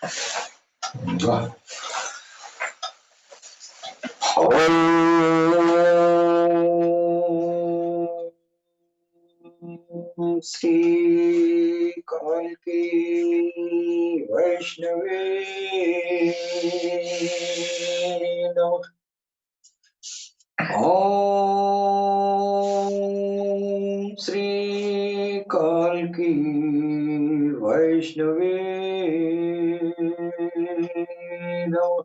वाह। ओम श्री कालकी वैष्णवे नमः। ओम श्री कालकी वैष्णवे नमः।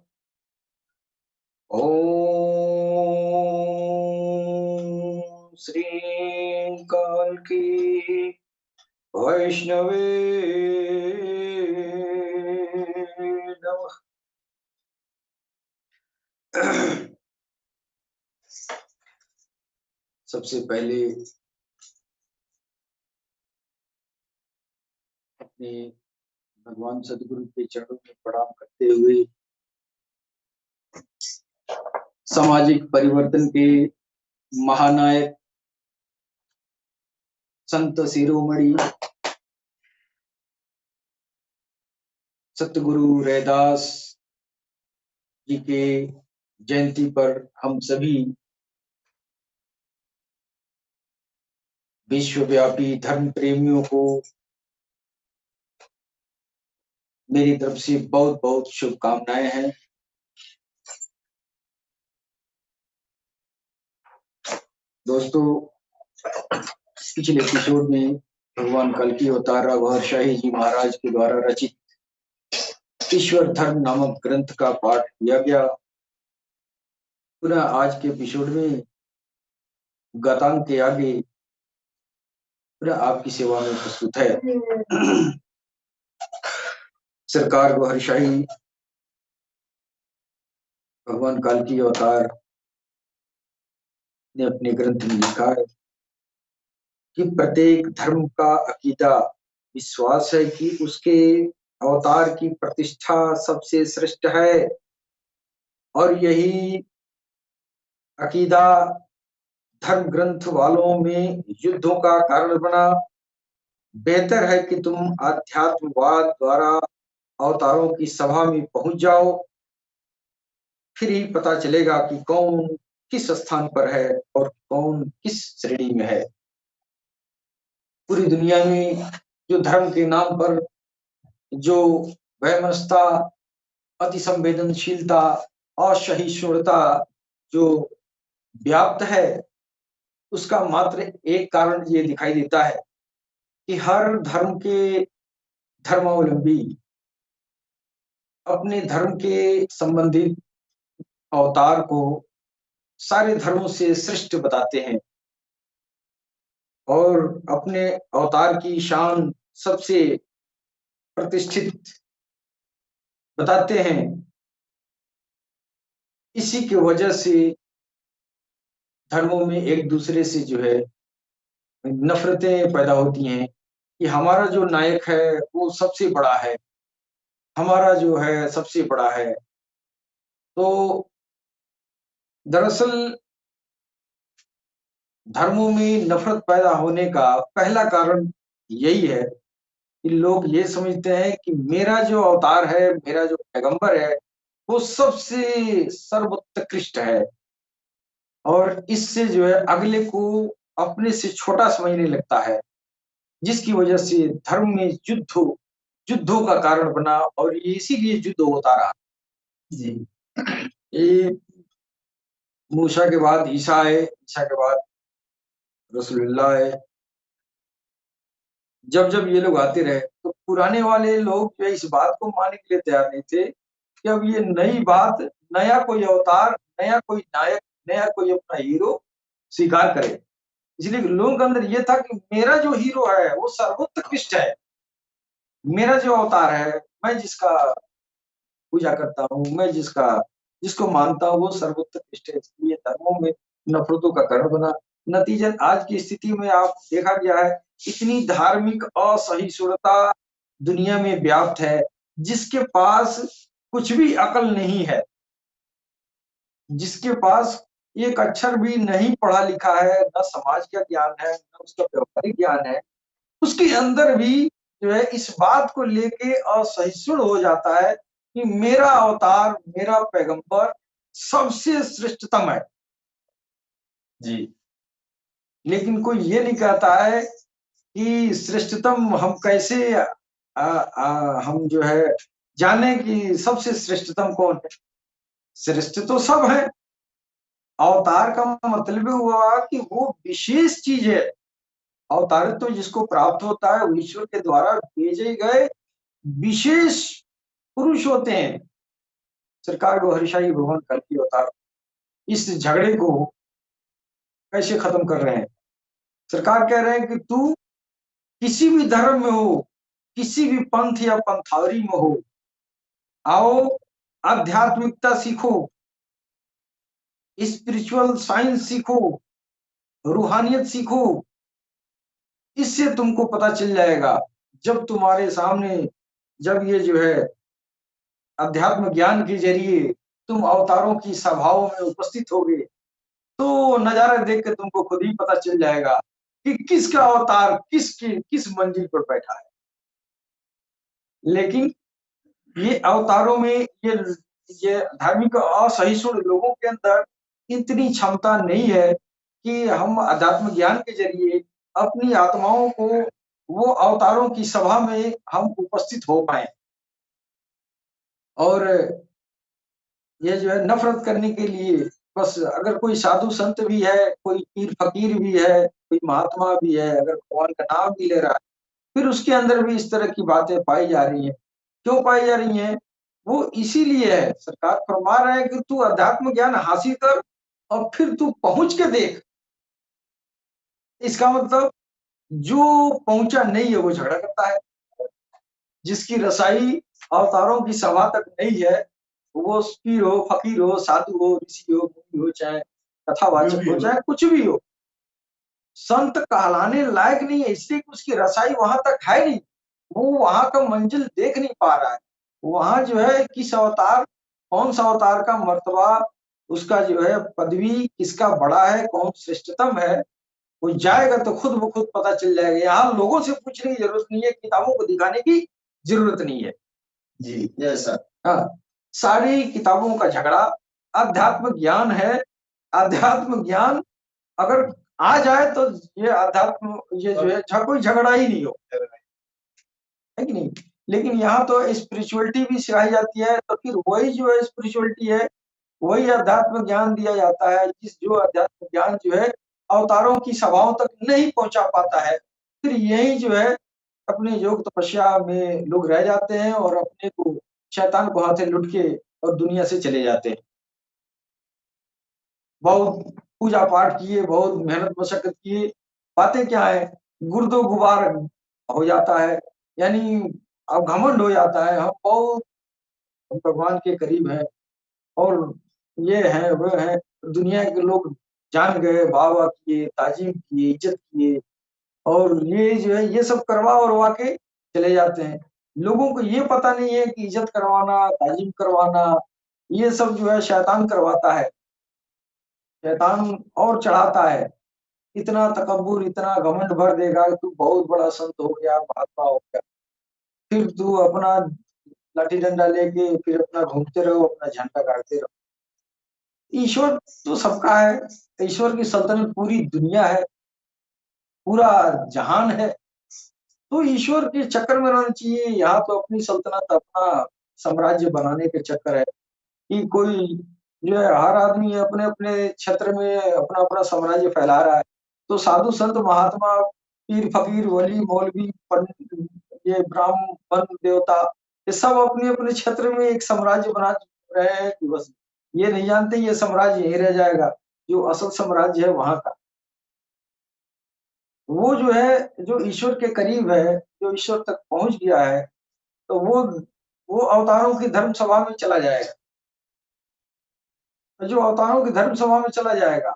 ओम श्री कालकी वैष्णवे नमः। सबसे पहले अपने भगवान सदगुरु के चरणों में प्रणाम करते हुए सामाजिक परिवर्तन के महानायक संत शिरोमणि सतगुरु रैदास जी के जयंती पर हम सभी विश्वव्यापी धर्म प्रेमियों को मेरी तरफ से बहुत बहुत शुभकामनाएं हैं। दोस्तों, पिछले एपिसोड में भगवान कल्कि अवतार रघुवर शाही जी महाराज के द्वारा रचित ईश्वर धर्म नामक ग्रंथ का पाठ किया गया। पुनः आज के एपिसोड में गतांग के आगे पुनः आपकी सेवा में प्रस्तुत है। सरकार गौहर शाही भगवान कल्कि अवतार ने अपने ग्रंथ में लिखा है कि प्रत्येक धर्म का अकीदा विश्वास है कि उसके अवतार की प्रतिष्ठा सबसे श्रेष्ठ है और यही अकीदा धर्म ग्रंथ वालों में युद्धों का कारण बना। बेहतर है कि तुम आध्यात्मवाद द्वारा अवतारों की सभा में पहुंच जाओ, फिर ही पता चलेगा कि कौन किस स्थान पर है और कौन किस श्रेणी में है। पूरी दुनिया में जो धर्म के नाम पर जो वैमनस्यता, अति संवेदनशीलता, असहिष्णुता जो व्याप्त है, उसका मात्र एक कारण ये दिखाई देता है कि हर धर्म के धर्मावलंबी अपने धर्म के संबंधित अवतार को सारे धर्मों से श्रेष्ठ बताते हैं और अपने अवतार की शान सबसे प्रतिष्ठित बताते हैं। इसी की वजह से धर्मों में एक दूसरे से जो है नफरतें पैदा होती हैं कि हमारा जो नायक है वो सबसे बड़ा है, हमारा जो है सबसे बड़ा है। तो दरअसल धर्मों में नफरत पैदा होने का पहला कारण यही है कि लोग ये समझते हैं कि मेरा जो अवतार है, मेरा जो पैगंबर है, वो सबसे सर्वोत्कृष्ट है और इससे जो है अगले को अपने से छोटा समझने लगता है, जिसकी वजह से धर्म में युद्धों का कारण बना और इसीलिए युद्ध होता रहा। जी, ये मूसा के बाद ईसा है, ईसा के बाद रसूलुल्लाह है। जब जब ये लोग आते रहे तो पुराने वाले लोग जो इस बात को मानने के लिए तैयार नहीं थे कि अब ये नई बात, नया कोई अवतार, नया कोई नायक, नया कोई अपना हीरो स्वीकार करे। इसलिए लोगों के अंदर ये था कि मेरा जो हीरो है वो सर्वोत्कृष्ट है, मेरा जो अवतार है, मैं जिसका पूजा करता हूँ, मैं जिसको मानता हूँ वो सर्वोत्कृष्ट है। इसलिए धर्मों में नफरतों का कारण बना। नतीजन आज की स्थिति में आप देखा गया है इतनी धार्मिक असहिष्णुता दुनिया में व्याप्त है, जिसके पास कुछ भी अकल नहीं है, जिसके पास एक अक्षर भी नहीं पढ़ा लिखा है, न समाज का ज्ञान है, न उसका व्यवहारिक ज्ञान है, उसके अंदर भी जो है इस बात को लेके असहिष्णु हो जाता है कि मेरा अवतार, मेरा पैगंबर सबसे श्रेष्ठतम है जी। लेकिन कोई ये नहीं कहता है कि श्रेष्ठतम हम कैसे हम जो है जाने कि सबसे श्रेष्ठतम कौन है। श्रेष्ठ तो सब है। अवतार का मतलब हुआ कि वो विशेष चीज है। अवतार तो जिसको प्राप्त होता है वो ईश्वर के द्वारा भेजे गए विशेष पुरुष होते हैं। सरकार को हरिशाही भगवान कल्कि अवतार इस झगड़े को कैसे खत्म कर रहे हैं। सरकार कह रहे हैं कि तू किसी भी धर्म में हो, किसी भी पंथ या पंथावरी में हो, आओ आध्यात्मिकता सीखो, स्पिरिचुअल साइंस सीखो, रूहानियत सीखो। इससे तुमको पता चल जाएगा जब तुम्हारे सामने जब ये जो है अध्यात्म ज्ञान के जरिए तुम अवतारों की सभाओं में उपस्थित होगे तो नजारा देख के तुमको खुद ही पता चल जाएगा कि किसका अवतार किस मंजिल पर बैठा है। लेकिन ये अवतारों में ये धार्मिक असहिष्णु लोगों के अंदर इतनी क्षमता नहीं है कि हम अध्यात्म ज्ञान के जरिए अपनी आत्माओं को वो अवतारों की सभा में हम उपस्थित हो पाए। और ये जो है नफरत करने के लिए बस अगर कोई साधु संत भी है, कोई पीर फकीर भी है, कोई महात्मा भी है, अगर भगवान का नाम भी ले रहा है, फिर उसके अंदर भी इस तरह की बातें पाई जा रही हैं। क्यों पाई जा रही हैं? वो इसीलिए है, सरकार फरमा रहा है कि तू अध्यात्म ज्ञान हासिल कर और फिर तू पहुंच के देख। इसका मतलब जो पहुंचा नहीं है वो झगड़ा करता है। जिसकी रसाई अवतारों की सभा तक नहीं है, वो पीर हो, फकीर हो, साधु हो, ऋषि हो, मुनि हो, चाहे कथावाचक हो, चाहे कुछ भी हो, संत कहलाने लायक नहीं है, इसलिए कि उसकी रसाई वहां तक है नहीं। वो वहां का मंजिल देख नहीं पा रहा है। वहां जो है किस अवतार, कौन सा अवतार का मर्तबा, उसका जो है पदवी किसका बड़ा है, कौन श्रेष्ठतम है, वो जाएगा तो खुद ब खुद पता चल जाएगा। यहाँ लोगों से पूछने की जरूरत नहीं है, किताबों को दिखाने की जरूरत नहीं है जी। जैसा हाँ, सारी किताबों का झगड़ा अध्यात्म ज्ञान है। अध्यात्म ज्ञान अगर आ जाए तो ये अध्यात्म ये जो है कोई झगड़ा ही नहीं हो, है कि नहीं। लेकिन यहाँ तो स्पिरिचुअलिटी भी सिखाई जाती है, तो फिर वही जो है स्पिरिचुअलिटी है, वही अध्यात्म ज्ञान दिया जाता है। जो अध्यात्म ज्ञान जो है अवतारों की सभाओं तक नहीं पहुंचा पाता है, फिर यही जो है अपने योग तपस्या में लोग रह जाते हैं और अपने को शैतान को हाथे लुट के और दुनिया से चले जाते हैं। बहुत पूजा पाठ किए, बहुत मेहनत मशक्कत किए, बातें क्या है, गुर्दो गुबार हो जाता है। यानी अब घमंड हो जाता है, हम बहुत भगवान के करीब हैं और ये है वो है। दुनिया के लोग जान गए, वाह-वाह किए, ताज़ीम किए, इज़्ज़त किए और ये जो है ये सब करवा वरवा के चले जाते हैं। लोगों को ये पता नहीं है कि इज़्ज़त करवाना, ताज़ीम करवाना, ये सब जो है शैतान करवाता है। शैतान और चढ़ाता है। इतना तकब्बुर, इतना घमंड भर देगा कि तू बहुत बड़ा संत हो गया, महात्मा हो गया। फिर तू अपना लाठी डंडा लेके फिर अपना घूमते रहो, अपना झंडा गाड़ते रहो। ईश्वर तो सबका है, ईश्वर की सल्तनत पूरी दुनिया है, पूरा जहान है। तो ईश्वर के चक्कर में रहना चाहिए। यहाँ तो अपनी सल्तनत, अपना साम्राज्य बनाने के चक्कर है कि कोई जो है हर आदमी अपने-अपने क्षेत्र में अपना-अपना साम्राज्य फैला रहा है। तो साधु संत महात्मा, पीर फकीर, वली, मौलवी, पंडित, ये ब्राह्मण देवता, ये सब अपने-अपने क्षेत्र में एक साम्राज्य बना रहे हैं कि बस ये नहीं जानते ये साम्राज्य यहीं रह जाएगा, जो असल साम्राज्य है वहाँ का। वो जो है, जो ईश्वर के करीब है, जो ईश्वर तक पहुँच गया है, तो वो अवतारों की धर्म सभा में चला जाएगा। तो जो अवतारों की धर्म सभा में चला जाएगा,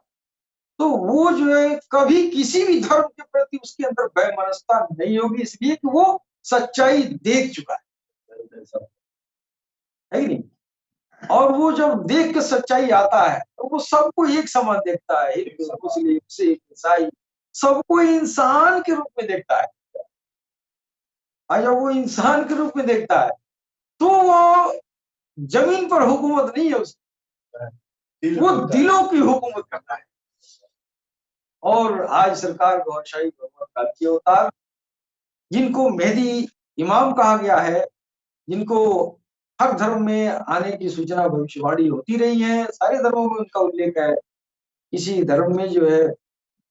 तो वो जो है कभी किसी भी धर्म के प्रति उसके अंदर वैमनस्यता नहीं होगी, इसलिए कि वो सच्चाई देख चुका है कि नहीं? और वो जब देख के सच्चाई आता है, तो वो सबको एक समान देखता है। हिंदू, मुस्लिम, सिख, ईसाई, सबको इंसान के रूप में देखता है। और जब वो इंसान के रूप में देखता है तो वो जमीन पर हुकूमत नहीं है उसकी, वो दिलों की हुकूमत करता है। और आज सरकार गौरशाही मोहम्मद कल्कि अवतार, जिनको मेहदी इमाम कहा गया है, जिनको हर धर्म में आने की सूचना भविष्यवाणी होती रही है, सारे धर्मों में उनका उल्लेख है। किसी धर्म में जो है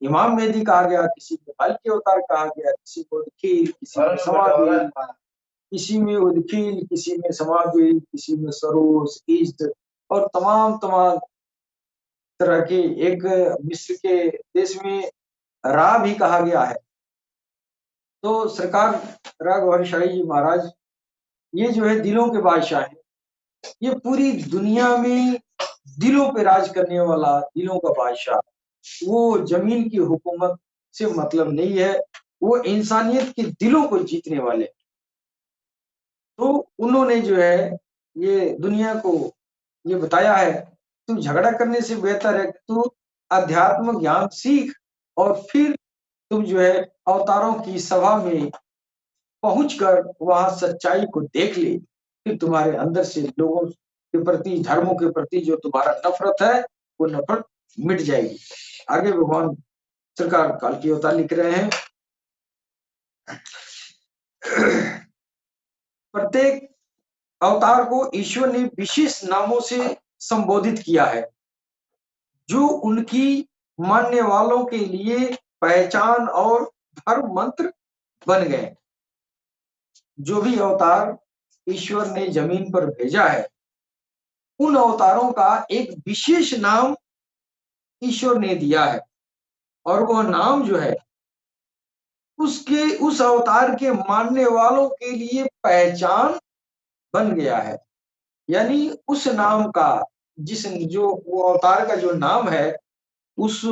इमाम मेहदी कहा गया, किसी में कल्कि अवतार कहा गया, किसी को उदखील, किसी में समावेल, किसी में उदखील, किसी में समावेल, किसी में सरोस, ईस्ट और तमाम तमाम तरह के, एक मिस्र के देश में रा भी कहा गया है। तो सरकार रा गौहर शाही जी महाराज, ये जो है दिलों के बादशाह हैं। ये पूरी दुनिया में दिलों पे राज करने वाला, दिलों का बादशाह, वो जमीन की हुकूमत से मतलब नहीं है, वो इंसानियत के दिलों को जीतने वाले। तो उन्होंने जो है ये दुनिया को ये बताया है, तू झगड़ा करने से बेहतर है कि तू अध्यात्म ज्ञान सीख और फिर तुम जो है अवतारों की सभा में पहुंचकर वहां सच्चाई को देख ले, फिर तुम्हारे अंदर से लोगों के प्रति, धर्मों के प्रति जो तुम्हारा नफरत है, वो नफरत मिट जाएगी। आगे भगवान सरकार कल्कि अवतार लिख रहे हैं, प्रत्येक अवतार को ईश्वर ने विशेष नामों से संबोधित किया है, जो उनकी मानने वालों के लिए पहचान और धर्म मंत्र बन गए। जो भी अवतार ईश्वर ने जमीन पर भेजा है, उन अवतारों का एक विशेष नाम ईश्वर ने दिया है, और वह नाम जो है उसके, उस अवतार के मानने वालों के लिए पहचान बन गया है। यानी उस नाम का, जिस जो वो अवतार का जो नाम है, उस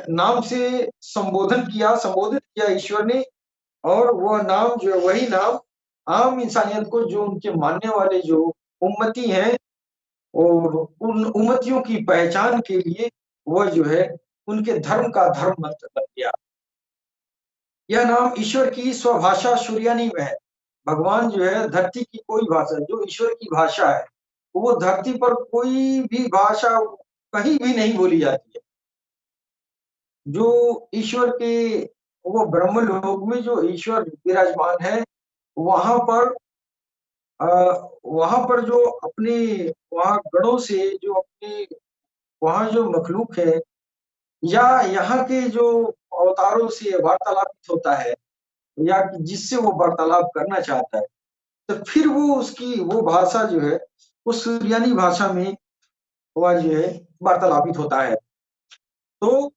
नाम से संबोधित किया ईश्वर ने। और वह नाम जो है, वही नाम आम इंसानियत को, जो उनके मानने वाले जो उम्मती हैं, और उन उम्मतियों की पहचान के लिए वह जो है उनके धर्म का धर्म मंत्र बन गया। यह नाम ईश्वर की स्वभाषा सुरयानी में है। भगवान जो है, धरती की कोई भाषा जो ईश्वर की भाषा है, वो धरती पर कोई भी भाषा कहीं भी नहीं बोली जाती है। जो ईश्वर के, वो ब्रह्मलोक में जो ईश्वर विराजमान है, वहां पर वहां पर जो अपने, वहां गणों से जो अपने, वहां जो मखलूक है, या यहाँ के जो अवतारों से वार्तालापित होता है, या जिससे वो वार्तालाप करना चाहता है, तो फिर वो उसकी वो भाषा जो है, उस सुरयानी भाषा में वह जो है वार्तालापित होता है। तो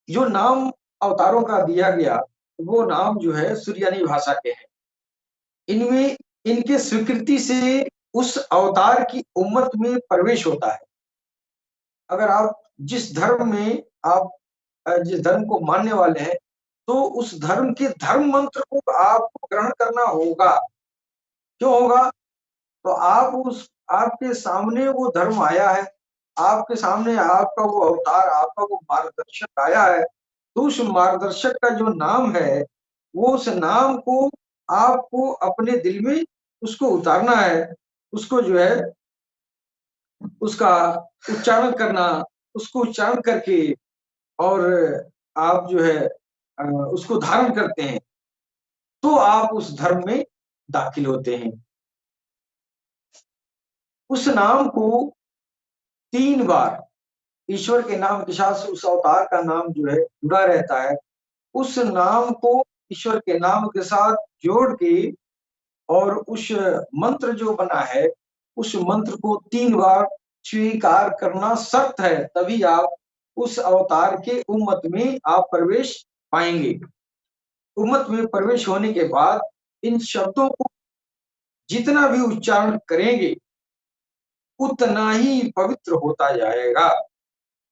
जो नाम अवतारों का दिया गया, वो नाम जो है सुरयानी भाषा के हैं। इनमें, इनके स्वीकृति से उस अवतार की उम्मत में प्रवेश होता है। अगर आप जिस धर्म में, आप जिस धर्म को मानने वाले हैं, तो उस धर्म के धर्म मंत्र को आपको ग्रहण करना होगा। क्यों होगा? तो आप उस, आपके सामने वो धर्म आया है, आपके सामने आपका वो अवतार, आपका वो मार्गदर्शक आया है, तो उस मार्गदर्शक का जो नाम है, वो उस नाम को आपको अपने दिल में उसको उतारना है, उसको जो है उसका उच्चारण करना, उसको उच्चारण करके, और आप जो है उसको धारण करते हैं, तो आप उस धर्म में दाखिल होते हैं। उस नाम को 3 बार, ईश्वर के नाम के साथ उस अवतार का नाम जो है जुड़ा रहता है। उस नाम को ईश्वर के नाम के साथ जोड़ के, और उस मंत्र जो बना है, उस मंत्र को 3 बार स्वीकार करना शर्त है, तभी आप उस अवतार के उम्मत में आप प्रवेश पाएंगे। उम्मत में प्रवेश होने के बाद इन शब्दों को जितना भी उच्चारण करेंगे, उतना ही पवित्र होता जाएगा।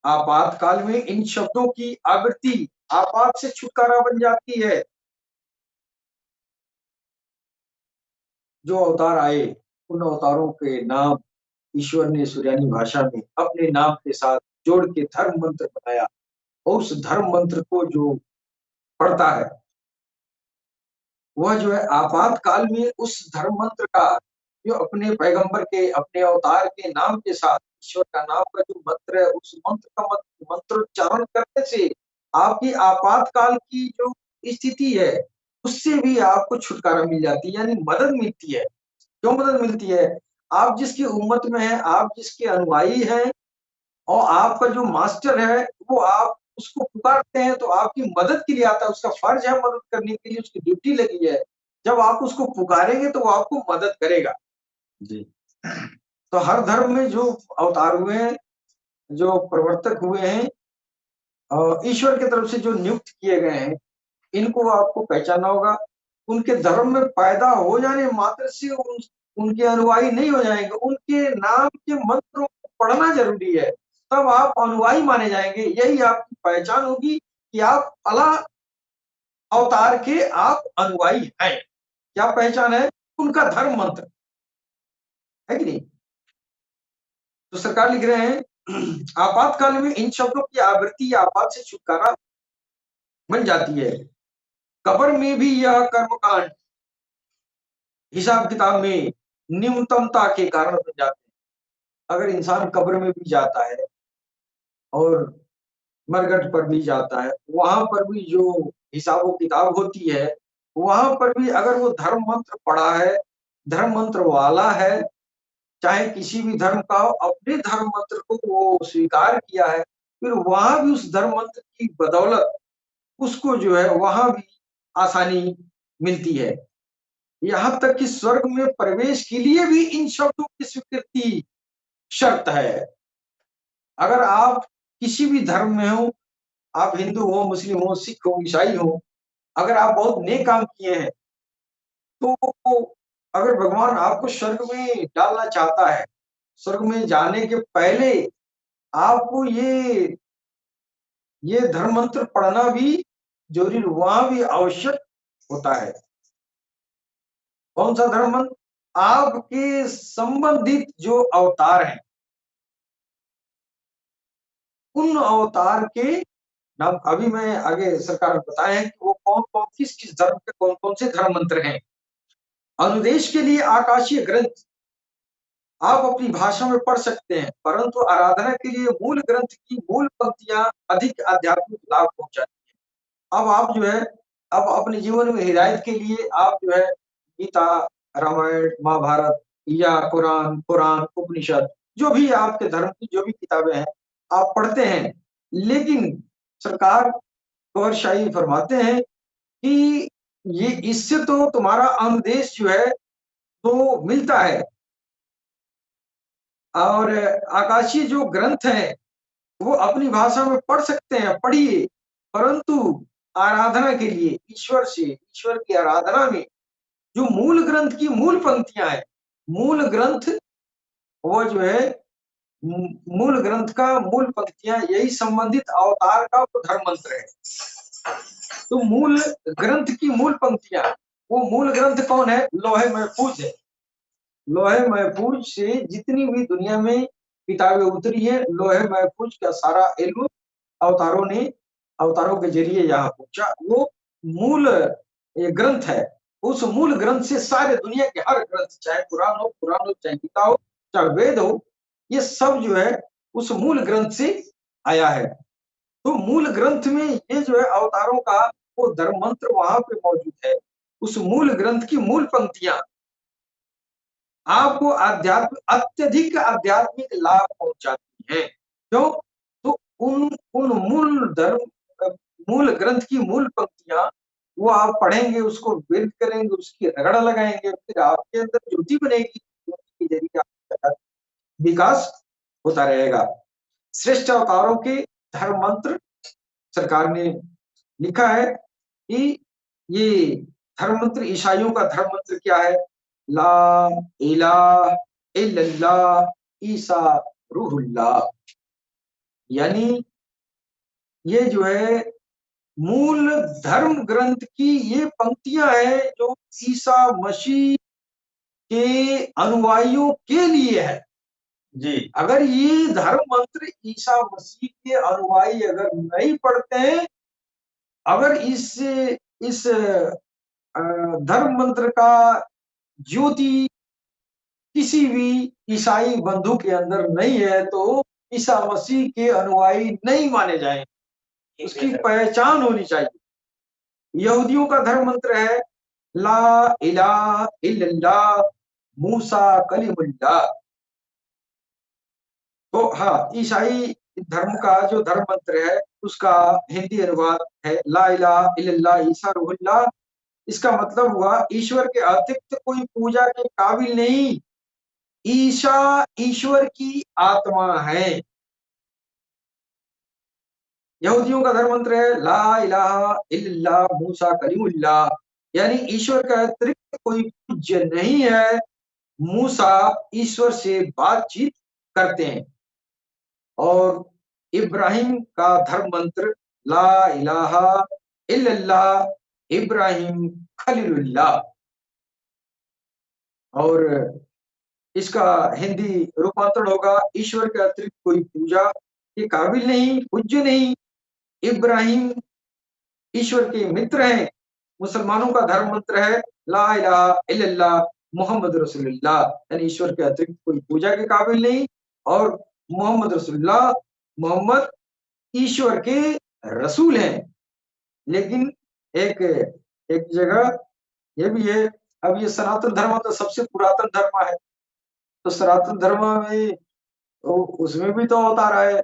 आपातकाल में इन शब्दों की आवृत्ति आपात से छुटकारा बन जाती है। जो अवतार आए, उन अवतारों के नाम ईश्वर ने सुरयानी भाषा में अपने नाम के साथ जोड़ के धर्म मंत्र बनाया, और उस धर्म मंत्र को जो पढ़ता है, वह जो है आपातकाल में उस धर्म मंत्र का, जो अपने पैगंबर के, अपने अवतार के नाम के साथ ईश्वर का नाम का जो मंत्र है, उस मंत्र का मंत्रोच्चारण करने से आपकी आपातकाल की जो स्थिति है, उससे भी आपको छुटकारा मिल जाती है, यानी मदद मिलती है। क्यों मदद मिलती है? आप जिसकी उम्मत में हैं, आप जिसके अनुयायी हैं और आपका जो मास्टर है, वो आप उसको पुकारते हैं तो आपकी मदद के लिए आता है, उसका फर्ज है मदद करने के लिए, उसकी ड्यूटी लगी है। जब आप उसको पुकारेंगे तो वो आपको मदद करेगा। जी। तो हर धर्म में जो अवतार हुए हैं, जो प्रवर्तक हुए हैं, ईश्वर की तरफ से जो नियुक्त किए गए हैं, इनको आपको पहचानना होगा। उनके धर्म में पैदा हो जाने मात्र से उनके अनुयायी नहीं हो जाएंगे, उनके नाम के मंत्रों को पढ़ना जरूरी है, तब आप अनुयायी माने जाएंगे। यही आपकी पहचान होगी कि आप अल्लाह अवतार के आप अनुयायी हैं। क्या पहचान है? उनका धर्म मंत्र है कि नहीं। तो सरकार लिख रहे हैं आपातकाल में इन शब्दों की आवृत्ति या आपात से छुटकारा बन जाती है। कब्र में भी यह कर्मकांड हिसाब किताब में न्यूनतमता के कारण बन जाते हैं। अगर इंसान कब्र में भी जाता है और मरघट पर भी जाता है, वहां पर भी जो हिसाब किताब होती है, वहां पर भी अगर वो धर्म मंत्र पढ़ा है, धर्म मंत्र वाला है, चाहे किसी भी धर्म का हो, अपने धर्म मंत्र को वो स्वीकार किया है, फिर वहां भी उस धर्म मंत्र की बदौलत उसको जो है वहां भी आसानी मिलती है। यहाँ तक कि स्वर्ग में प्रवेश के लिए भी इन शब्दों की स्वीकृति शर्त है। अगर आप किसी भी धर्म में हो, आप हिंदू हो, मुस्लिम हो, सिख हो, ईसाई हो, अगर आप बहुत नेक काम किए हैं, तो अगर भगवान आपको स्वर्ग में डालना चाहता है, स्वर्ग में जाने के पहले आपको ये धर्म मंत्र पढ़ना भी जरूरी, वहां भी आवश्यक होता है। कौन सा धर्म मंत्र? आपके संबंधित जो अवतार हैं, उन अवतार के नाम अभी मैं आगे सरकार ने बताया है कि वो कौन कौन किस किस धर्म के कौन कौन से धर्म मंत्र हैं। अनुदेश के लिए आकाशीय ग्रंथ आप अपनी भाषा में पढ़ सकते हैं, परंतु आराधना के लिए मूल ग्रंथ की मूल पंक्तियां अधिक आध्यात्मिक लाभ पहुंचाती हैं। अब आप जो है, अब अपने जीवन में हिदायत के लिए आप जो है गीता, रामायण, महाभारत या कुरान, पुराण, उपनिषद, जो भी आपके धर्म की जो भी किताबें हैं, आप पढ़ते हैं। लेकिन सरकार गौर शाही फरमाते हैं कि ये इससे तो तुम्हारा अनुदेश जो है तो मिलता है, और आकाशीय जो ग्रंथ है वो अपनी भाषा में पढ़ सकते हैं, पढ़िए, परंतु आराधना के लिए ईश्वर से, ईश्वर की आराधना में जो मूल ग्रंथ की मूल पंक्तियां हैं, मूल ग्रंथ वो जो है मूल ग्रंथ का मूल पंक्तियां, यही संबंधित अवतार का वो धर्म मंत्र है। तो मूल ग्रंथ की मूल पंक्तियां, वो मूल ग्रंथ कौन है? लोहे महफूज है। लोहे महफूज से जितनी भी दुनिया में किताबें उतरी है, लोहे महफूज का सारा इल्म अवतारों ने, अवतारों के जरिए यहाँ पहुंचा। वो मूल ये ग्रंथ है। उस मूल ग्रंथ से सारे दुनिया के हर ग्रंथ, चाहे कुरान हो, चाहे गीता हो, चाहे वेद हो, ये सब जो है उस मूल ग्रंथ से आया है। तो मूल ग्रंथ में ये जो है अवतारों का वो धर्म मंत्र वहां पे मौजूद है। उस मूल ग्रंथ की मूल पंक्तियां आपको अत्यधिक आध्यात्मिक लाभ पहुंचाती है। क्यों? तो उन उन मूल धर्म मूल ग्रंथ की मूल पंक्तियां वो आप पढ़ेंगे, उसको विरध करेंगे, उसकी रगड़ लगाएंगे, फिर आपके अंदर ज्योति बनेगी, ज्योति के जरिए आपका विकास होता रहेगा। श्रेष्ठ अवतारों के धर्म मंत्र सरकार ने लिखा है कि ये धर्म मंत्र, ईसाइयों का धर्म मंत्र क्या है? ला इलाहा इल्लल्लाह ईसा रूहुल्लाह। यानी ये जो है मूल धर्म ग्रंथ की ये पंक्तियां हैं जो ईसा मसीह के अनुयायियों के लिए है। जी, अगर ये धर्म मंत्र ईसा मसीह के अनुयायी अगर नहीं पढ़ते हैं, अगर इस धर्म मंत्र का ज्योति किसी भी ईसाई बंधु के अंदर नहीं है तो ईसा मसीह के अनुयायी नहीं माने जाएंगे। उसकी पहचान होनी चाहिए। यहूदियों का धर्म मंत्र है ला इलाहा इल्लल्लाह मूसा कलीमुल्लाह। तो हाँ, ईसाई धर्म का जो धर्म मंत्र है उसका हिंदी अनुवाद है ला इलाहा इल्लल्लाह ईसा रूहुल्लाह। इसका मतलब हुआ ईश्वर के अतिरिक्त कोई पूजा के काबिल नहीं, ईशा ईश्वर की आत्मा है। यहूदियों का धर्म मंत्र है ला इलाहा इल्लल्लाह मूसा कलीमुल्लाह, यानी ईश्वर का अतिरिक्त कोई पूज्य नहीं है, मूसा ईश्वर से बातचीत करते हैं। और इब्राहिम का धर्म मंत्र ला इलाहा इल्लल्लाह इब्राहिम खलीलुल्लाह। और इसका हिंदी रूपांतरण होगा ईश्वर के अतिरिक्त कोई पूजा के काबिल नहीं, पूज्य नहीं, इब्राहिम ईश्वर के मित्र हैं। मुसलमानों का धर्म मंत्र है ला इलाहा इल्लल्लाह मोहम्मद रसूलुल्लाह, यानी ईश्वर के अतिरिक्त कोई पूजा के काबिल नहीं और मोहम्मद रसूलुल्लाह, मोहम्मद ईश्वर के रसूल हैं। लेकिन एक एक जगह ये भी है, अब ये सनातन धर्म तो सबसे पुरातन धर्म है, तो सनातन धर्म में तो उसमें भी तो अवतार आए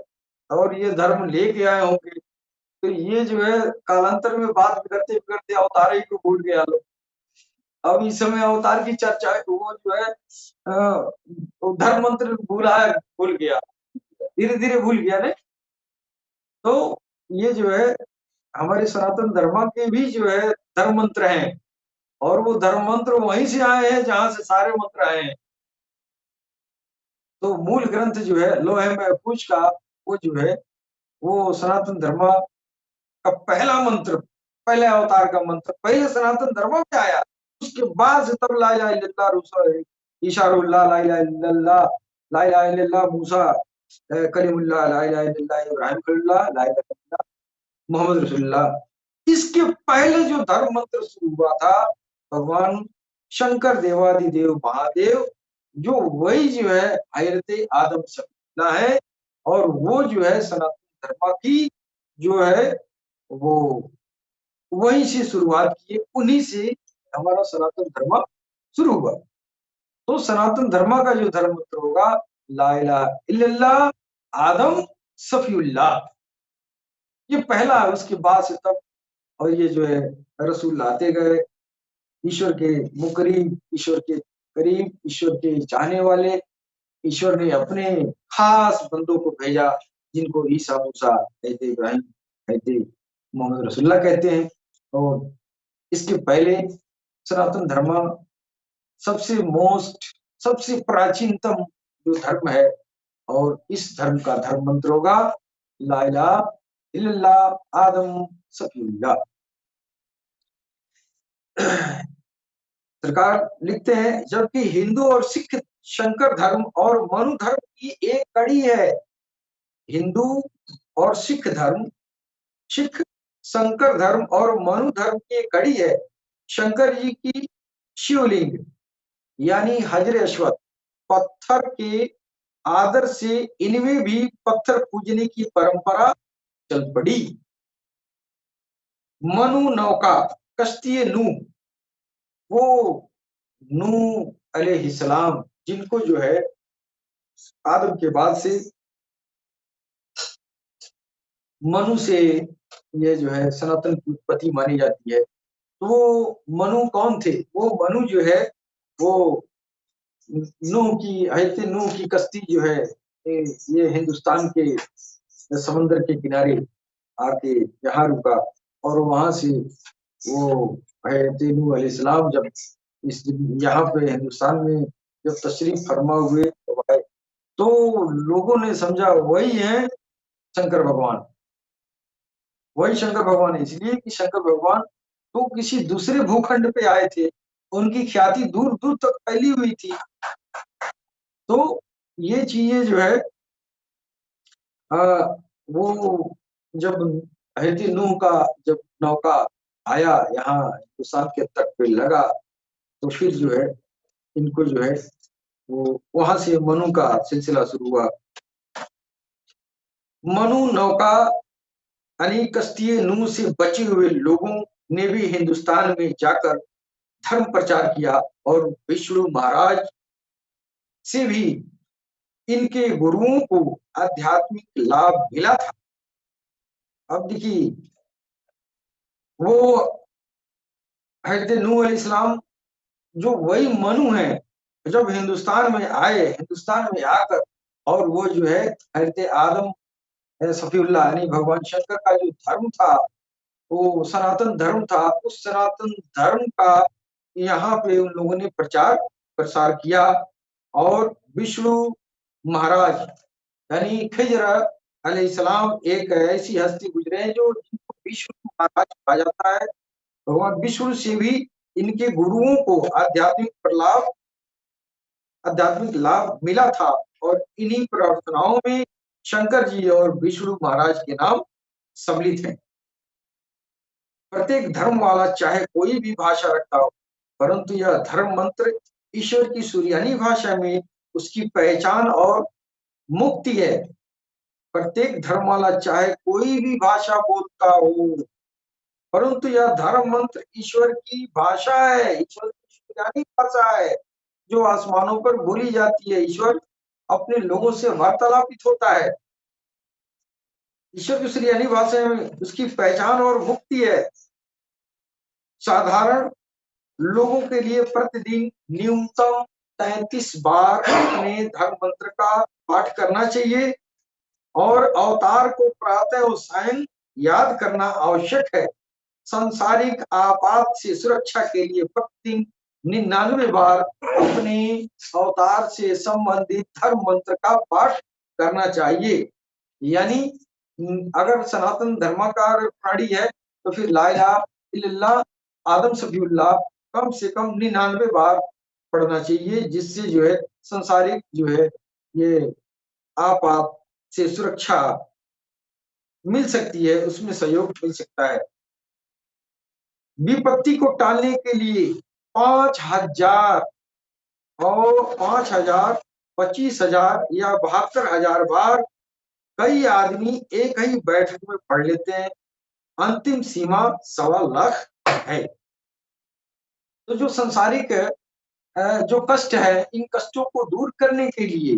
और ये धर्म लेके आए होंगे, तो ये जो है कालांतर में बात करते करते अवतार ही को भूल गया लोग। अब इस समय अवतार की चर्चा है, वो जो है धर्म मंत्र भूला है, भूल गया, धीरे धीरे भूल गया नहीं। तो ये जो है हमारे सनातन धर्म के भी जो है धर्म मंत्र हैं और वो धर्म मंत्र वहीं से आए हैं जहां से सारे मंत्र आए हैं। तो मूल ग्रंथ जो है लोहे महफूज का वो जो है वो सनातन धर्म का पहला मंत्र, पहले अवतार का मंत्र पहले सनातन धर्म में आया। उसके बाद से तब ला इलाहा इल्लल्लाह रसूल इशारुल्लाह ला इलाहा इल्लल्लाह ला इलाहा इल्लल्लाह मूसा कलीमुल्लाह ला इलाहा इल्लल्लाह इब्राहिम खलीलुल्लाह ला इलाहा इल्लल्लाह मोहम्मद रसूलुल्लाह। इसके पहले जो धर्म मंत्र शुरू हुआ था भगवान शंकर देवादिदेव महादेव, जो वही जो है हजरत आदम सलीम है और वो जो है सनातन धर्म की जो है वो वहीं से शुरुआत की, उन्हीं से हमारा सनातन धर्म शुरू हुआ। तो सनातन धर्म का जो धर्म मंत्र होगा ला इलाहा इल्लल्लाह आदम सफीउल्लाह, ये पहला है। उसके बाद से तब और ये जो है रसूल लाते गए, ईश्वर के मुकरीब, ईश्वर के करीब, ईश्वर के चाहने वाले, ईश्वर ने अपने खास बंदों को भेजा जिनको ईसा मूसा कहते, इब्राहिम कहते, मोहम्मद रसूलुल्लाह कहते हैं। और इसके पहले सनातन धर्म सबसे सबसे प्राचीनतम जो धर्म है और इस धर्म का धर्म मंत्र होगा ला इलाहा इल्लल्लाह आदम सफीउल्लाह। सरकार लिखते हैं जबकि हिंदू और सिख शंकर धर्म और मनु धर्म की एक कड़ी है। हिंदू और सिख धर्म, सिख शंकर धर्म और मनु धर्म की एक कड़ी है। शंकर जी की शिवलिंग यानी हजर अस्वद पत्थर के आदर से इनमें भी पत्थर पूजने की परंपरा चल पड़ी। मनु नौका कश्ती नूह, वो नूह अलैहिस्सलाम जिनको जो है आदम के बाद से मनु से ये जो है सनातन की उत्पत्ति मानी जाती है। तो वो मनु कौन थे? वो मनु जो है वो नूह की, हजरत नूह की कश्ती जो है ये हिंदुस्तान के समंदर के किनारे आके यहाँ रुका और वहां से वो हजरत नूह अलैहिस्सलाम जब इस यहाँ पे हिंदुस्तान में जब तशरीफ फरमा हुए तो लोगों ने समझा वही है शंकर भगवान, वही शंकर भगवान है। इसलिए कि शंकर भगवान तो किसी दूसरे भूखंड पे आए थे, उनकी ख्याति दूर दूर तक फैली हुई थी। तो ये चीजें जो है वो जब हजरत नूह का जब नौका आया यहाँ हिंदुस्तान के तट पे लगा, तो फिर जो है इनको जो है वो वहां से मनु का सिलसिला शुरू हुआ। मनु नौका यानी कश्तीय नूह से बचे हुए लोगों ने भी हिंदुस्तान में जाकर धर्म प्रचार किया और विष्णु महाराज से भी इनके गुरुओं को आध्यात्मिक लाभ मिला था। अब देखिए वो हजरत नूह अलैहिस्सलाम जो वही मनु है, जब हिंदुस्तान में आए, हिंदुस्तान में आकर और वो जो है हजरत आदम सफीउल्लाह यानी भगवान शंकर का जो धर्म था, वो सनातन धर्म था, उस सनातन धर्म का यहाँ पे उन लोगों ने प्रचार प्रसार किया। और विष्णु महाराज यानी खिज्र अलैहिस्सलाम एक ऐसी हस्ती गुजरे हैं जो जिनको विष्णु महाराज कहा जाता है। भगवान विष्णु से भी इनके गुरुओं को आध्यात्मिक लाभ मिला था और इन्हीं प्रार्थनाओं में शंकर जी और विष्णु महाराज के नाम सम्मिलित हैं। प्रत्येक धर्म वाला चाहे कोई भी भाषा रखता हो, परंतु यह धर्म मंत्र ईश्वर की सुरियानी भाषा में उसकी पहचान और मुक्ति है। प्रत्येक धर्म वाला चाहे कोई भी भाषा बोलता हो, परंतु यह धर्म मंत्र ईश्वर की भाषा है, ईश्वर की सुरियानी भाषा है जो आसमानों पर बोली जाती है। ईश्वर अपने लोगों से वार्तालापित होता है। ईश्वर की सुरियानी भाषा में उसकी पहचान और मुक्ति है। साधारण लोगों के लिए प्रतिदिन न्यूनतम 33 बार अपने धर्म मंत्र का पाठ करना चाहिए और अवतार को प्रातः और सायं याद करना आवश्यक है। सांसारिक आपात से सुरक्षा के लिए प्रतिदिन 99 बार अपने अवतार से संबंधित धर्म मंत्र का पाठ करना चाहिए। यानी अगर सनातन धर्माकार प्राणी है तो फिर ला इलाहा इल्लल्लाह आदम सफीउल्लाह कम से कम 99 बार पढ़ना चाहिए, जिससे जो है संसारिक जो है ये आपात से सुरक्षा मिल सकती है, उसमें सहयोग मिल सकता है। विपत्ति को टालने के लिए 5000 और 5000, 25,000 या 72,000 बार कई आदमी एक ही बैठक में पढ़ लेते हैं। अंतिम सीमा 1.25 लाख है। तो जो संसारिक जो कष्ट है, इन कष्टों को दूर करने के लिए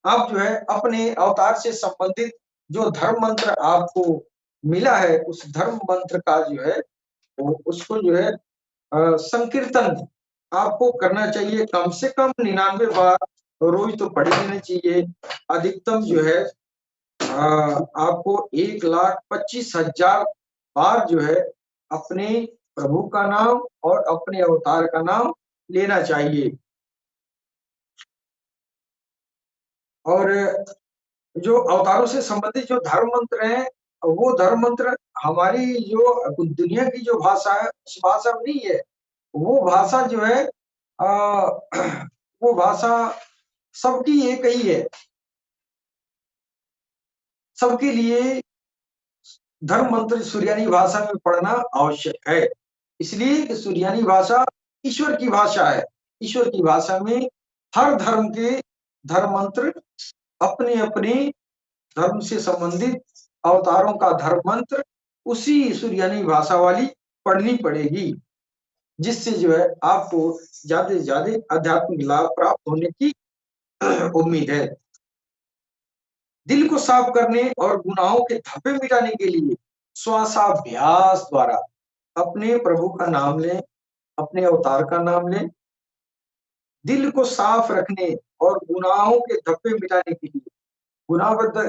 आप जो है अपने अवतार से संबंधित जो धर्म मंत्र आपको मिला है, उस धर्म मंत्र का जो है उसको जो है संकीर्तन आपको करना चाहिए। कम से कम 99 बार रोज तो पढ़ लेना चाहिए। अधिकतम जो है आपको 1,25,000 बार जो है अपने प्रभु का नाम और अपने अवतार का नाम लेना चाहिए। और जो अवतारों से संबंधित जो धर्म मंत्र हैं, वो धर्म मंत्र हमारी जो दुनिया की जो भाषा है उस भाषा में नहीं है। वो भाषा जो है वो भाषा सबकी एक ही है। सबके लिए धर्म मंत्र सुरियानी भाषा में पढ़ना आवश्यक है। इसलिए कि सुरियानी भाषा ईश्वर की भाषा है। ईश्वर की भाषा में हर धर्म के धर्म मंत्र अपने अपने धर्म से संबंधित अवतारों का धर्म मंत्र उसी सुरियानी भाषा वाली पढ़नी पड़ेगी, जिससे जो है आपको ज्यादा से ज्यादा आध्यात्मिक लाभ प्राप्त होने की उम्मीद है। दिल को साफ करने और गुनाहों के धब्बे मिटाने के लिए श्वासाभ्यास द्वारा अपने प्रभु का नाम लें, अपने अवतार का नाम लें। दिल को साफ रखने और गुनाहों के धब्बे मिटाने के लिए गुनाहों का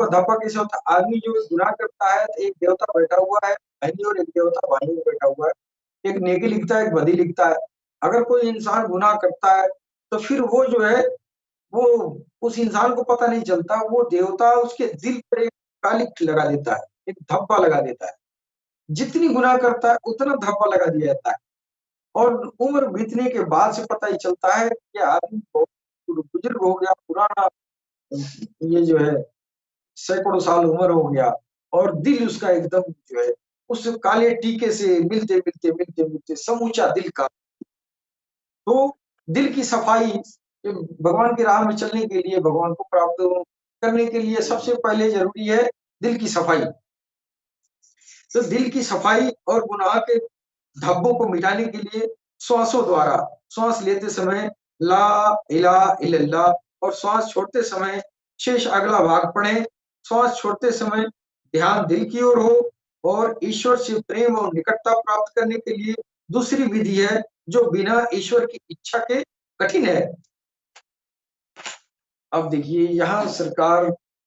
धब्बा कैसे होता है? आदमी जो गुनाह करता है तो एक देवता बैठा हुआ है बहनी और एक देवता भाई में बैठा हुआ है। एक नेकी लिखता है, एक बदी लिखता है। अगर कोई इंसान गुनाह करता है तो फिर वो जो है वो उस इंसान को पता नहीं चलता, वो देवता उसके दिल पर एक कालिख लगा देता है, एक धब्बा लगा देता है। जितनी गुनाह करता है उतना धब्बा लगा दिया जाता है और उम्र बीतने के बाद से पता ही चलता है कि आदमी बहुत बुजुर्ग हो गया, पुराना ये जो है सैकड़ों साल उम्र हो गया और दिल उसका एकदम जो है उस काले टीके से मिलते मिलते मिलते मिलते समूचा दिल का। तो दिल की सफाई भगवान की राह में चलने के लिए, भगवान को प्राप्त करने के लिए सबसे पहले जरूरी है दिल की सफाई। तो दिल की सफाई और गुनाह के धब्बों को मिटाने के लिए श्वासों द्वारा, श्वास लेते समय ला इलाहा इल्लल्लाह और श्वास छोड़ते समय शेष अगला भाग पढ़ें। श्वास छोड़ते समय ध्यान दिल की ओर हो। और ईश्वर से प्रेम और निकटता प्राप्त करने के लिए दूसरी विधि है जो बिना ईश्वर की इच्छा के कठिन है। अब देखिए यहाँ सरकार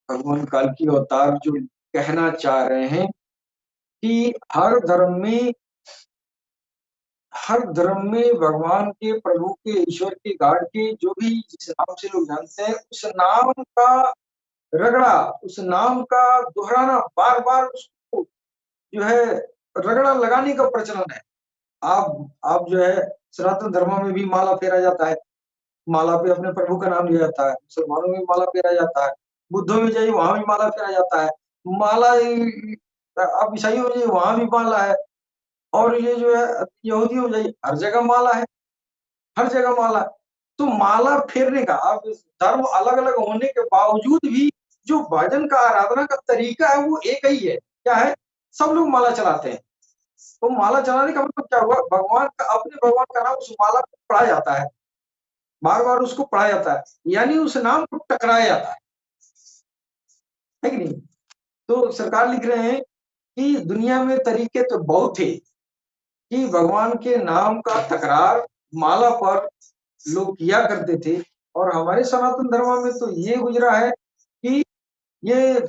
भगवान काल की अवतार जो कहना चाह रहे हैं कि हर धर्म में भगवान के, प्रभु के, ईश्वर के, गॉड के, जो भी जिस नाम से लोग जानते हैं, उस नाम का रगड़ा, उस नाम का दोहराना, बार बार उसको जो है रगड़ा लगाने का प्रचलन है। आप जो है सनातन धर्म में भी माला फेरा जाता है, माला पे अपने प्रभु का नाम लिया जाता है। मुसलमानों में माला फेरा जाता है, बुद्धों में जाइए वहां भी माला फेरा जाता है, माला आप ईसाइयों में जाइए वहां भी माला है, और ये जो है यहूदियों में जाइए हर जगह माला है, हर जगह माला। तो माला फेरने का, अब धर्म अलग अलग होने के बावजूद भी जो भजन का, आराधना का तरीका है वो एक ही है। क्या है? सब लोग माला चलाते हैं। तो माला चलाने का मतलब क्या हुआ? भगवान का, अपने भगवान का नाम उस माला को पढ़ा जाता है, बार बार उसको पढ़ा जाता है, यानी उस नाम को टकराया जाता है कि नहीं? तो सरकार लिख रहे हैं कि दुनिया में तरीके तो बहुत थे कि भगवान के नाम का तकरार माला पर लोग किया करते थे। और हमारे सनातन धर्म में तो ये गुजरा है कि ये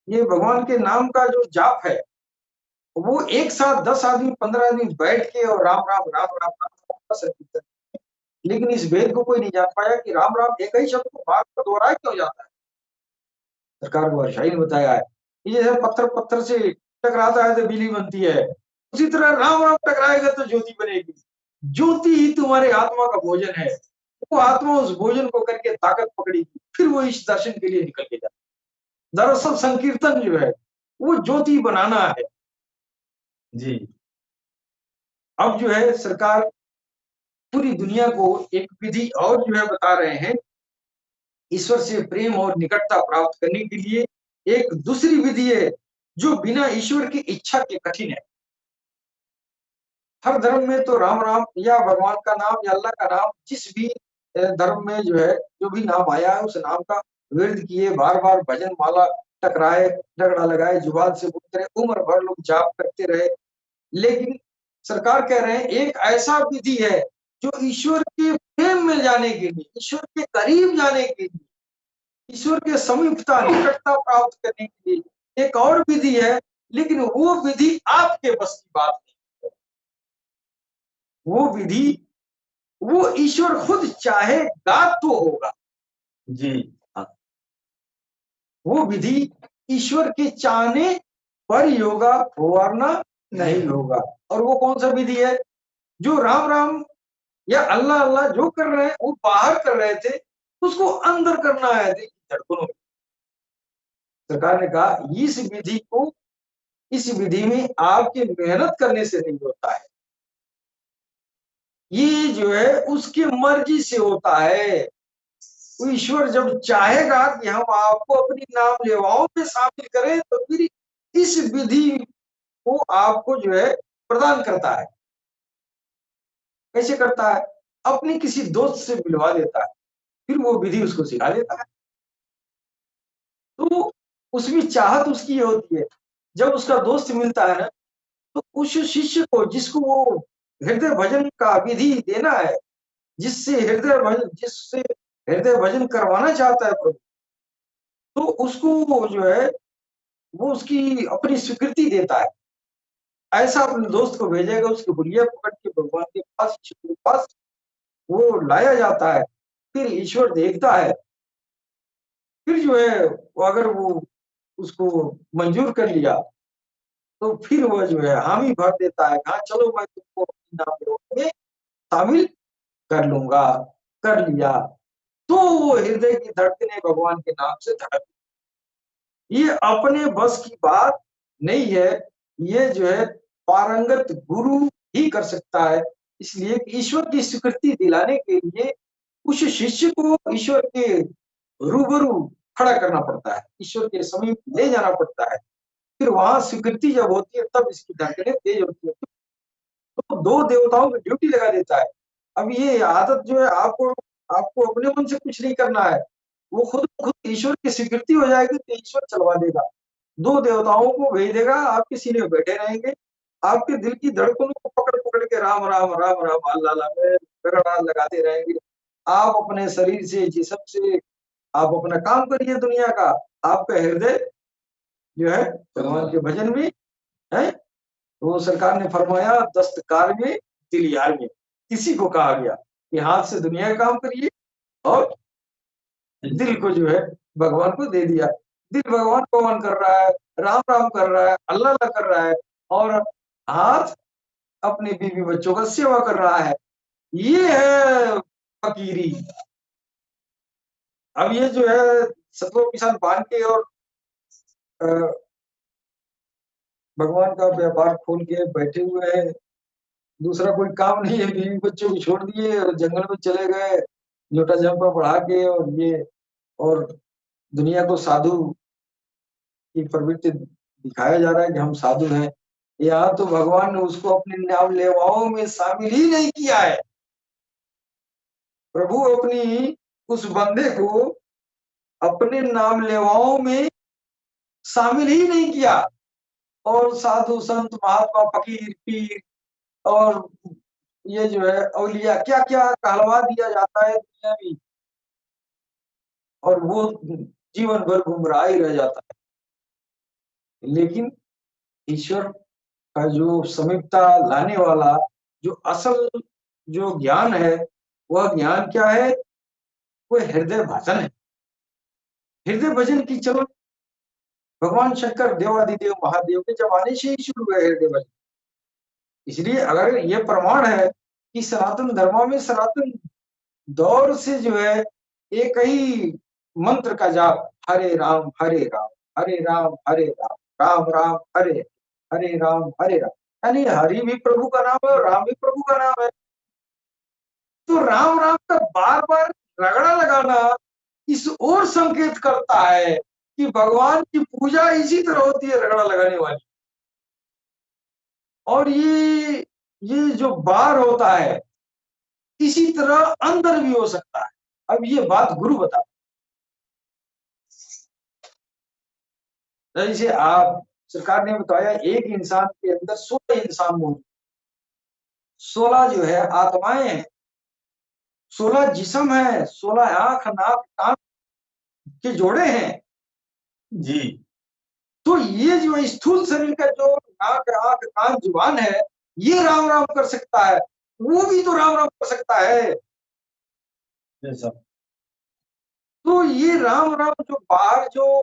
ये भगवान के नाम का जो जाप है वो एक साथ 10 आदमी 15 आदमी बैठ के और राम राम राम राम राम का संकीर्तन। लेकिन इस भेद को कोई नहीं जान पाया कि राम राम एक ही शब्द को बार बार दोहराया क्यों जाता है। सरकार को वर्षाई ने बताया है कि जैसे पत्थर पत्थर से टकराता है तो बिजली बनती है, उसी तरह राम राम टकराएगा तो ज्योति बनेगी। ज्योति ही तुम्हारे आत्मा का भोजन है। वो आत्मा उस भोजन को करके ताकत पकड़ेगी, फिर वो इस दर्शन के लिए निकल के जाए। दरअसल संकीर्तन जो है वो ज्योति बनाना है जी। अब जो है सरकार पूरी दुनिया को एक विधि और जो है बता रहे हैं, ईश्वर से प्रेम और निकटता प्राप्त करने के लिए एक दूसरी विधि है जो बिना ईश्वर की इच्छा के कठिन है। हर धर्म में तो राम राम या भगवान का नाम या अल्लाह का नाम, जिस भी धर्म में जो है जो भी नाम आया है उस नाम का विरध किए, बार बार भजन माला टकराए, रगड़ा लगाए, जुबान से बोलते रहे, उम्र भर लोग जाप करते रहे। लेकिन सरकार कह रहे हैं एक ऐसा विधि है जो ईश्वर के प्रेम में जाने के लिए, ईश्वर के करीब जाने के लिए, ईश्वर के समीपता, निकटता प्राप्त करने के लिए एक और विधि है। लेकिन वो विधि आपके बस की बात नहीं है। वो विधि, वो ईश्वर खुद चाहेगा तो होगा जी। हाँ, वो विधि ईश्वर के चाहने पर ही होगा, वरना नहीं होगा। और वो कौन सा विधि है? जो राम राम या अल्लाह अल्लाह जो कर रहे हैं वो बाहर कर रहे थे, उसको अंदर करना है धड़कनों में। सरकार ने कहा इस विधि में आपके मेहनत करने से नहीं होता है, ये जो है उसकी मर्जी से होता है। तो ईश्वर जब चाहेगा कि हम आपको अपनी नाम लेवाओं में शामिल करें तो फिर इस विधि को आपको जो है प्रदान करता है। कैसे करता है? अपने किसी दोस्त से मिलवा देता है, फिर वो विधि उसको सिखा देता है। तो उसमें चाहत उसकी ये होती है, जब उसका दोस्त मिलता है ना, तो उस शिष्य को जिसको वो हृदय भजन का विधि देना है, जिससे हृदय भजन करवाना चाहता है प्रभु, तो उसको वो जो है वो उसकी अपनी स्वीकृति देता है। ऐसा अपने दोस्त को भेजेगा, उसकी हुलिया पकड़ के भगवान के पास, ईश्वर के पास वो लाया जाता है। फिर ईश्वर देखता है, फिर जो है वो अगर वो उसको मंजूर कर लिया तो फिर वो जो है हामी भर देता है, हाँ चलो मैं तुमको अपनी नाम में शामिल कर लूंगा। कर लिया तो वो हृदय की धड़कनें भगवान के नाम से धड़क। ये अपने बस की बात नहीं है, ये जो है पारंगत गुरु ही कर सकता है। इसलिए ईश्वर की स्वीकृति दिलाने के लिए उस शिष्य को ईश्वर के रूबरू खड़ा करना पड़ता है, ईश्वर के समीप ले जाना पड़ता है। फिर वहां स्वीकृति जब होती है तब इसकी धड़कनें तेज होती है। तो दो देवताओं की ड्यूटी लगा देता है। अब ये आदत जो है आपको आपको अपने मन से कुछ नहीं करना है, वो खुद खुद ईश्वर की स्वीकृति हो जाएगी तो ईश्वर चलवा देगा। दो देवताओं को भेज देगा, आपके सीने में बैठे रहेंगे, आपके दिल की धड़कनों को पकड़ पकड़ के राम राम राम राम अल्लाह अल्लाह में गड़गड़ाहट लगाते रहेंगे। आप अपने शरीर से जिस्म से आप अपना काम करिए दुनिया का, आपका हृदय जो है भगवान के भजन में है। तो सरकार ने फरमाया दस्तकार में दिल यार में, किसी को कहा गया कि हाथ से दुनिया का काम करिए और दिल को जो है भगवान को दे दिया। दिल भगवान भगवान कर रहा है, राम राम कर रहा है, अल्लाह अल्लाह कर रहा है, और हाथ अपने बीवी बच्चों का सेवा कर रहा है। ये है फकीरी। अब ये जो है सतलों के साथ बांध के और भगवान का व्यापार खोल के बैठे हुए हैं, दूसरा कोई काम नहीं है, बीवी बच्चों को छोड़ दिए और जंगल में चले गए लोटा जंपा बढ़ा के, और ये और दुनिया को साधु की प्रवृत्ति दिखाया जा रहा है कि हम साधु हैं। यहाँ तो भगवान ने उसको अपने नाम लेवाओं में शामिल ही नहीं किया है। प्रभु अपनी उस बंदे को अपने नाम लेवाओं में शामिल ही नहीं किया। और साधु संत महात्मा फकीर पीर और ये जो है औलिया क्या क्या कहलवा दिया जाता है दुनिया में, और वो जीवन भर गुमराह ही रह जाता है। लेकिन ईश्वर का जो समीपता लाने वाला जो असल जो ज्ञान है, वह ज्ञान क्या है? वो हृदय भजन है। हृदय भजन की चलो भगवान शंकर देवादिदेव महादेव के जमाने से ही शुरू है हृदय भजन। इसलिए अगर ये प्रमाण है कि सनातन धर्म में सनातन दौर से जो है एक ही मंत्र का जाप, हरे राम हरे राम हरे राम हरे राम राम राम हरे हरे राम हरे राम, यानी हरि भी प्रभु का नाम है और राम भी प्रभु का नाम है। तो राम राम का बार बार रगड़ा लगाना इस ओर संकेत करता है कि भगवान की पूजा इसी तरह होती है, रगड़ा लगाने वाली। और ये जो बार होता है इसी तरह अंदर भी हो सकता है। अब ये बात गुरु बता, जैसे आप सरकार ने बताया एक इंसान के अंदर 16 इंसान मौजूद, 16 जो है आत्माएं हैं, 16 जिस्म है, 16 आंख नाक कान के जोड़े हैं जी। तो ये जो स्थूल शरीर का जो नाक आंख कान जुबान है, ये राम राम कर सकता है, वो भी तो राम राम कर सकता है जैसा। तो ये राम राम जो बाहर जो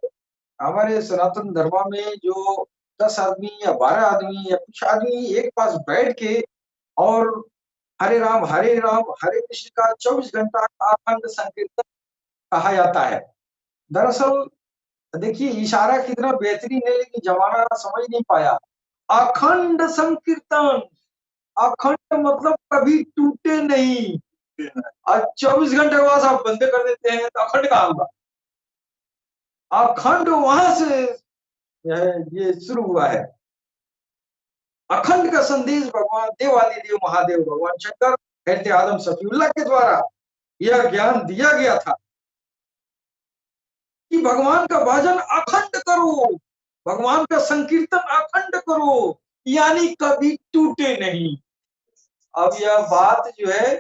हमारे सनातन धर्म में जो 10 आदमी या 12 आदमी या कुछ आदमी एक पास बैठ के और हरे राम हरे कृष्ण का 24 घंटा अखंड संकीर्तन कहा जाता है। दरअसल देखिए इशारा कितना बेहतरीन है, लेकिन जमाना समझ नहीं पाया। अखंड संकीर्तन, अखंड मतलब कभी टूटे नहीं। और 24 घंटे के बाद आप बंद कर देते हैं तो अखंड कहाँ होगा? अखंड वहां से ये शुरू हुआ है। अखंड का संदेश भगवान देवादिदेव महादेव भगवान शंकर कहते आदम सफीउल्लाह के द्वारा यह ज्ञान दिया गया था कि भगवान का भजन अखंड करो, भगवान का संकीर्तन अखंड करो, यानी कभी टूटे नहीं। अब यह बात जो है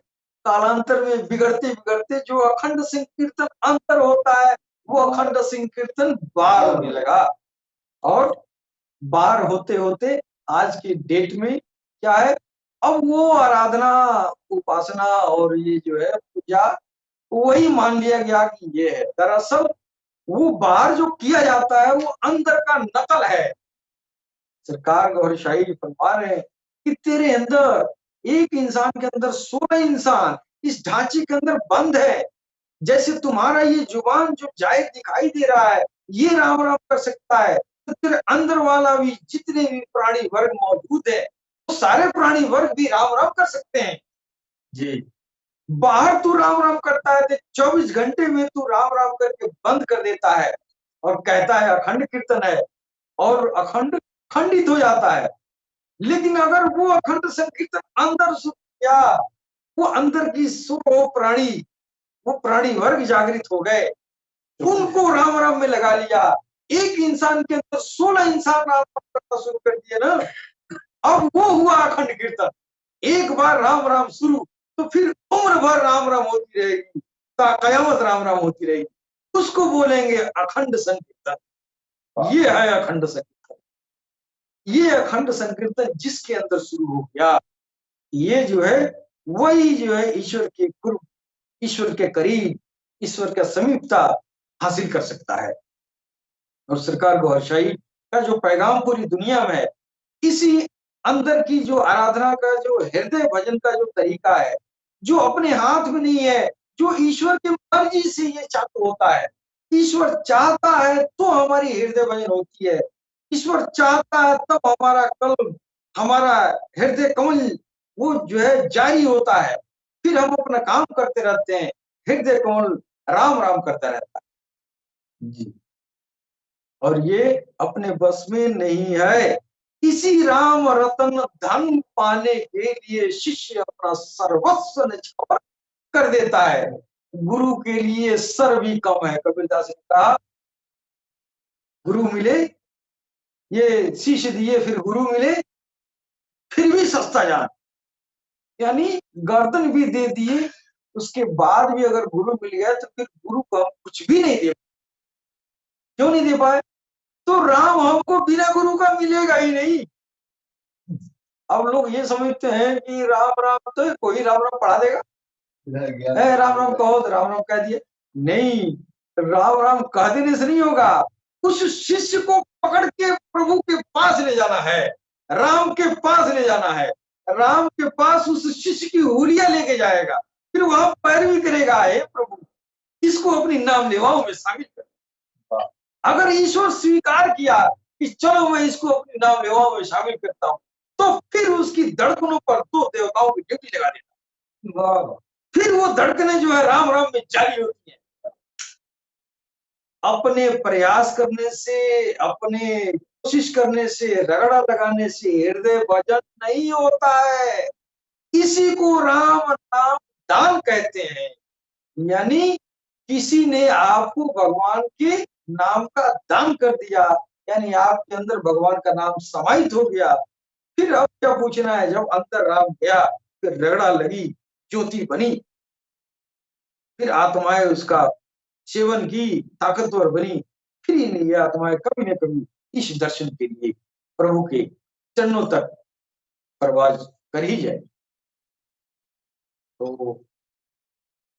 कालांतर में बिगड़ते बिगड़ते जो अखंड संकीर्तन अंतर होता है वो अखंड संकीर्तन बार होने लगा, और बार होते होते आज की डेट में क्या है, अब वो आराधना उपासना और ये जो है पूजा वही मान लिया गया कि ये है। दरअसल वो बाहर जो किया जाता है वो अंदर का नकल है। सरकार गौर शाही फरमा रहे हैं कि तेरे अंदर एक इंसान के अंदर 16 इंसान इस ढांचे के अंदर बंद है। जैसे तुम्हारा ये जुबान जो जायज दिखाई दे रहा है ये राम राम कर सकता है, तेरे अंदर वाला भी जितने भी प्राणी वर्ग मौजूद है वो सारे प्राणी वर्ग भी राम राम कर सकते हैं जी। बाहर तू राम राम करता है तो 24 घंटे में तू राम राम करके बंद कर देता है और कहता है अखंड कीर्तन है और अखंड खंडित हो जाता है। लेकिन अगर वो अखंड संकीर्तन अंदर या वो अंदर की वो प्राणी वर्ग जागृत हो गए, उनको राम राम में लगा लिया। एक इंसान के अंदर 16 इंसान राम राम करना शुरू कर दिए ना, अब वो हुआ अखंड कीर्तन। एक बार राम राम शुरू तो फिर उम्र भर राम राम होती रहेगी, कयामत राम राम होती रहेगी। उसको बोलेंगे अखंड संकीर्तन। ये है अखंड संकीर्तन। ये अखंड संकीर्तन जिसके अंदर शुरू हो गया, ये जो है वही जो है ईश्वर के कुर्ब, ईश्वर के करीब, ईश्वर का समीपता हासिल कर सकता है। और सरकार गौरशाही का जो पैगाम पूरी दुनिया में है, इसी अंदर की जो आराधना का जो हृदय भजन का जो तरीका है, जो अपने हाथ में नहीं है, जो ईश्वर की मर्जी से ये चालू होता है। ईश्वर चाहता है तो हमारी हृदय भजन होती है। ईश्वर चाहता है तब हमारा कल्ब, हमारा हृदय कमल वो जो है जारी होता है। फिर हम अपना काम करते रहते हैं, हृदय कमल राम राम करता रहता है जी। और ये अपने बस में नहीं है। इसी राम रतन धन पाने के लिए शिष्य अपना सर्वस्व निछावर कर देता है। गुरु के लिए सर भी कम है। कबीरदास ने कहा गुरु मिले, ये शिष्य दिए फिर गुरु मिले, फिर भी सस्ता जान। यानी गर्दन भी दे दिए, उसके बाद भी अगर गुरु मिल गया तो फिर गुरु को हम कुछ भी नहीं दे। क्यों नहीं दे पाए? तो राम हमको बिना गुरु का मिलेगा ही नहीं। अब लोग ये समझते हैं कि राम राम तो कोई राम राम पढ़ा देगा, राम राम कहो तो राम राम कह दिए। नहीं, राम राम कह देने से नहीं होगा, उस शिष्य को पकड़ के प्रभु के पास ले जाना है, राम के पास ले जाना है। राम के पास उस शिष्य की हुलिया लेके जाएगा, फिर वहां पैरवी करेगा, हे प्रभु इसको अपनी नाम लेवाओं में शामिल कर। अगर ईश्वर स्वीकार किया कि चलो मैं इसको अपनी नाम लेवाओं में शामिल करता हूं, तो फिर उसकी धड़कनों पर दो देवताओं की ड्यूटी लगा देता। फिर वो धड़कनें जो है राम राम में जारी होती है। अपने प्रयास करने से, अपने कोशिश करने से, रगड़ा लगाने से हृदय भजन नहीं होता है। इसी को राम नाम दान कहते हैं। यानी किसी ने आपको भगवान के नाम का दान कर दिया, यानी आपके अंदर भगवान का नाम समाहित हो गया। फिर अब क्या पूछना है? जब अंदर राम गया, फिर रगड़ा लगी, ज्योति बनी, फिर आत्माएं उसका सेवन की, ताकतवर बनी। फिर ये आत्माएं कभी न कभी इस दर्शन के लिए प्रभु के चरणों तक प्रवास कर ही जाए। तो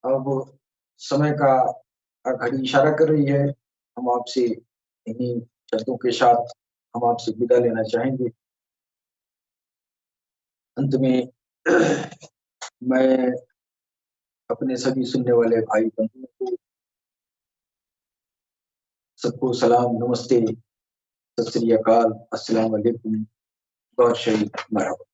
अब समय का घड़ी इशारा कर रही है। हम आपसे इन्हीं शब्दों के साथ हम आपसे विदा लेना चाहेंगे। अंत में मैं अपने सभी सुनने वाले भाई बंधुओं को सबको सलाम, नमस्ते, सत श्री अकाल, अस्सलाम वालेकुम, गौर शहीद मरहबा।